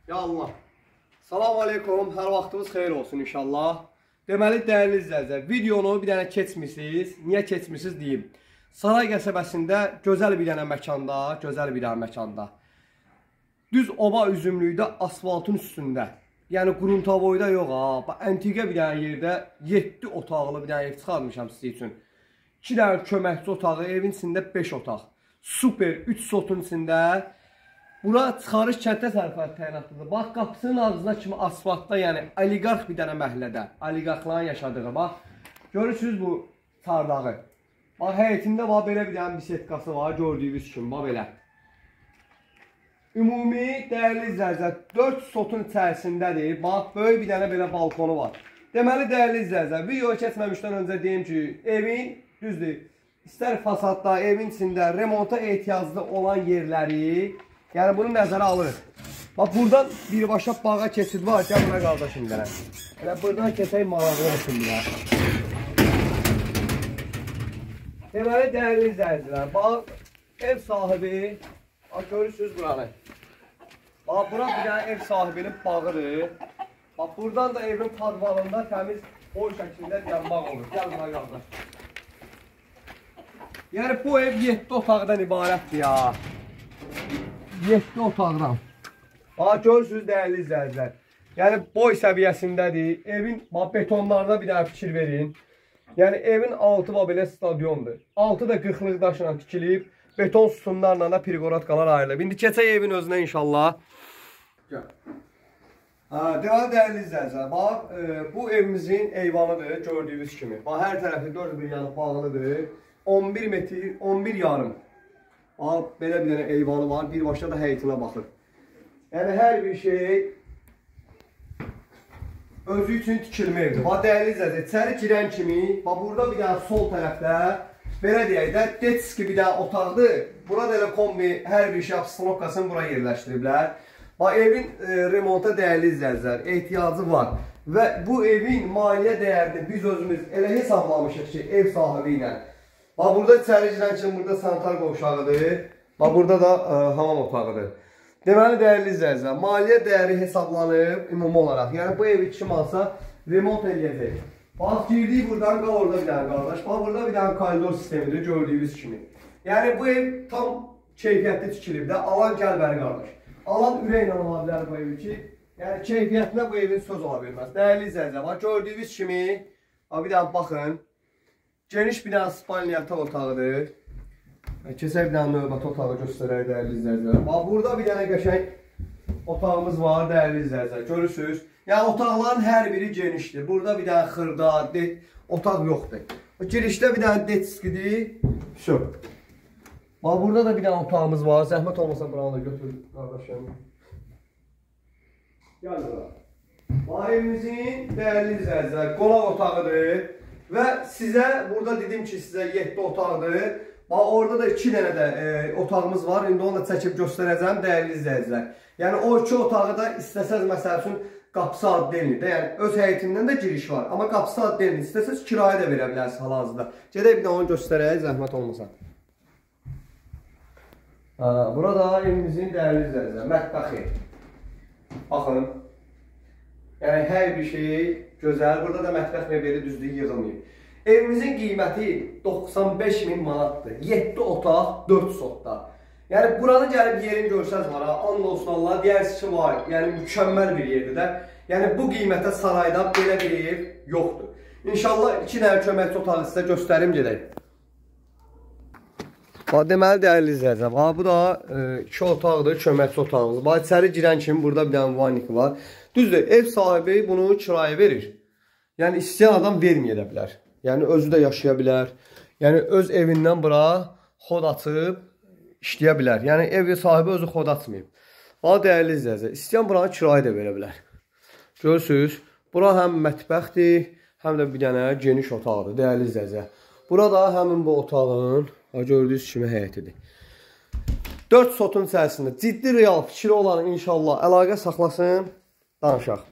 Ya Allah. Salam aleykum, hər vaxtınız xeyir olsun inşallah. Deməli, dəyərli izləyicilər, videonu bir dənə keçmişsiniz. Niyə keçmişsiniz deyim. Saray qəsəbəsində gözəl bir dənə məkanda, düz oba üzümlükdə asfaltın üstündə, yəni Quruntavoyda yox ha, antiqə bir dənə yerdə 7 otaqlı bir dənə ev çıxarmışam sizin üçün. 2 dənə köməkçi otağı, evin içində 5 otaq. Super, 3 sotun içində. Bura çıxarış kənd təsərrüfatı təyinatlıdır. Bax, qapısının ağzına kimi asfaltda, yəni oliqarx bir dənə məhəllədə, oliqarxların yaşadığı, bax, görürsünüz bu çardağı. Bax, həyətində bax, belə bir dənə bisetkası var, gördüyünüz kimi, bax, belə. Ümumi, dəyərli izləyicilər, 4 sotun içərisindədir. Bax, böyük bir dənə belə balkonu var. Deməli, dəyərli izləyicilər, videoya keçməmişdən öncə deyim ki, evin, düzdür, istər fasadda, evin içində remonta ehtiyaclı olan yerləri, yəni bunu nəzərə alırıq. Bax, buradan birbaşa bağa keçid var, gəl buna qardaşım dənə. Elə buradan keçək maraqlı olsun bilər. Deməli, dəyərli izləyicilər, bax, ev sahibi, bax, görürsünüz buranı. Bax, bura bir dənə ev sahibinin bağıdır. Bax, buradan da evin padvalında təmiz boy şəklində yanmaq olur. Gəl buna qardaş. Yəni, bu ev 7 otaqdan ibarətdir ya. 7 otaqdan. Bax, görürsünüz dəyərli izləyicilər. Yəni, boy səviyyəsindədir. Evin betonlarına bir dənə fikir verin. Yəni, evin altı belə stadiondur. Altı da 40'lıq daşla tikilib. Beton sütunlarla da periqoratkalar ayrılıb. İndi keçək evin özünə inşallah. Deməli, dəyərli izləyicilər, bax, bu evimizin eyvanıdır, gördüyünüz kimi. Bax, hər tərəfi 4 bir yanı bağlıdır. 11 metr, 11 yarım. Bax, belə bir dənə eyvanı var, birbaşda da həyətinə baxır. Yəni, hər bir şey özü üçün tikilmə evdir. Bax, dəyərli izləyicilər, içəri girən kimi, bax, burada bir dənə sol tərəfdə, belə deyək də, detski bir dənə otaqdır. Burada elə kombi, hər bir şey abstronokasını bura yerləşdiriblər. Bax, evin remonta dəyərli izləyicilər, ehtiyacı var. Və bu evin maliyyə dəyərini biz özümüz elə hesablamışıq ki, ev sahibi ilə. Bax, burada içəri girən kimi, burada sanitar qovşağıdır. Bax, burada da hamam otağıdır. Deməli, dəyərli izləyicilər, maliyyə dəyəri hesablanıb ümumi olaraq. Yəni, bu evi kim alsa, remont eləyəcək. Bax, girdik buradan, qal orada bir dənə qardaş. Bax, burada bir dənə koridor sistemidir, gördüyünüz kimi. Yəni, bu ev tam keyfiyyətli tikilib də, alan gəl bəri qardaş. Alan ürəklə ala bilər bu evi ki, yəni keyfiyyətinə bu evin söz ola bilməz. Dəyərli izləyicilər, bax, gördüyünüz kimi, bir dənə baxın, geniş bir dənə spalni yataq otağıdır. Keçək bir dənə növbəti otağı göstərək, dəyərli izləyicilər. Bax, burada bir dənə qəşəng otağımız var, dəyərli izləyicilər, görürsünüz. Yəni, otaqların hər biri genişdir. Burada bir dənə xırda, otaq yoxdur. Girişdə bir dənə detskidir, şöp. Bax, burada da bir dənə otağımız var. Zəhmət olmasa buranı da götür, qardaşım. Gəl bura. Bax, evimizin dəyərli izləyicilər, qonaq otağıdır. Və sizə, burada dedim ki, sizə 7 otaqdır. Bax, orada da 2 dənə də otağımız var. İndi onu da çəkib göstərəcəm, dəyərli izləyicilər. Yəni, o 2 otağı da istəsəz, məsəl üçün, qapısı ad deyildir. Yəni, öz həyətindən də giriş var. Amma qapısı ad deyildir. İstəsəz, kirayə də verə bilərsiniz hal-hazırda. Gedək bir də onu göstərək, zəhmət olmasa. Burada evimizin dəyərli izləyicilər, mətbəxi. Baxın. Yəni, hər bir şey gözəl. Burada da mətbəx mebeli düzdür, yığılmayıb. Evimizin qiyməti 95.000 manatdır. 7 otaq, 4 sotda. Yəni, buranı gəlib yerin görsəz var, and olsun Allah, deyərsiniz ki, var. Yəni, mükəmməl bir yerdir də. Yəni, bu qiymətə sarayda belə bir ev yoxdur. İnşallah 2 dənə köməkçi otağı sizə göstərim gedək. Bax, deməli, dəyərli izləyəcəm. Bu da 2 otaqdır, köməkçi otağımız. Bax, içəri girən kimi burada bir dənə vannik var. Düzdür, ev sahibi bunu kirayə verir. Yəni, istəyən adam verməyə də bilər. Yəni, özü də yaşaya bilər. Yəni, öz evindən bura xod açıb işləyə bilər. Yəni, ev sahibi özü xod açmayıb. Bax, dəyərli izləyəcəm. İstəyən buranı kirayə də verə bilər. Görürsünüz, bura həm mətbəxdir, həm də bir dənə geniş otaqdır, dəyərli izləyəcəm. Burada həmin bu otağın gördüyünüz kimi həyətidir. 4 sotun içərisində ciddi real fikri olan inşallah əlaqə saxlasın, danışaq.